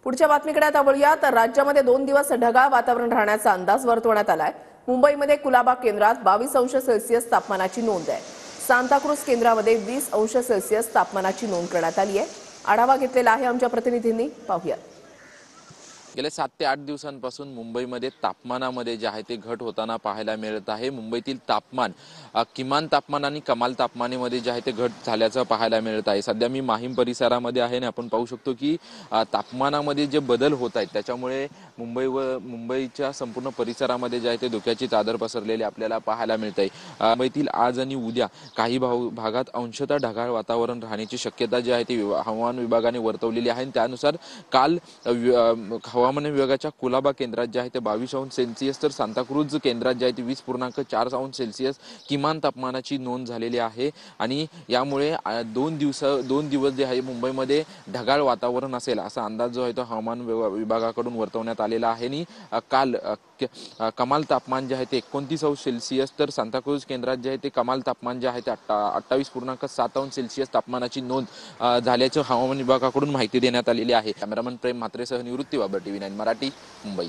पुढच्या बातमीकडे आता वळूया तर राज्यामध्ये 2 दिवस ढगाळ वातावरण राहण्याचा अंदाज वर्तवण्यात आलाय। मुंबईमध्ये कुलाबा केंद्रात 22 अंश सेल्सिअस तापमानाची नोंद आहे। सांताक्रूज केंद्रामध्ये 20 अंश सेल्सिअस तापमानाची नोंद करण्यात आली आहे। आढावा घेतलेला आहे आमच्या प्रतिनिधींनी, पाहूया। गेल्या 7 ते 8 दिवसांपासून मुंबईमध्ये तापमानामध्ये जे आहे ते घट होताना पाहायला मिळत आहे। मुंबईतील तापमान किमान तापमान आणि कमाल तापमानामध्ये जे आहे ते घट झाल्याचं पाहायला मिळत आहे। सध्या मी माहीम परिसरामध्ये आहे आणि आपण पाहू शकतो की तापमानामध्ये जे बदल होत आहेत त्याच्यामुळे मुंबईच्या संपूर्ण परिसरामध्ये जे आहे ते धुक्याची चादर पसरलेली आपल्याला पाहायला मिळत आहे। मुंबईतील आज आणि उद्या काही भागात अंशतः ढगाळ वातावरण राहण्याची शक्यता जी आहे ती हवामान विभागाने वर्तवलेली आहे। त्यानुसार काल हवामान विभागाच्या कुलाबा केंद्रात जे आहे ते 22 अंश सेल्सिअस तर सांताक्रूज केंद्रात जे आहे ते 20.4 अंश सेल्सिअस किमान तापमानाची नोंद झालेली आहे। आणि यामुळे 2 दिवस जे आहे मुंबईमध्ये ढगाळ वातावरण असेल असा अंदाज जो आहे तो हवामान विभागाकडून वर्तवण्यात आलेला आहे। आणि काल कमाल तापमान जे आहे ते 29 अंश सेल्सिअस तर सांताक्रूज केंद्रात जे आहे ते कमाल तापमान जे आहे ते 28.7 अंश सेल्सिअस तापमानाची नोंद झाल्याचं हवामान विभागाकडून माहिती देण्यात आलेली आहे। कॅमेरामन प्रेम म्हात्रेसह निवृत्ती बाबर, TV9 मराठी, मुंबई।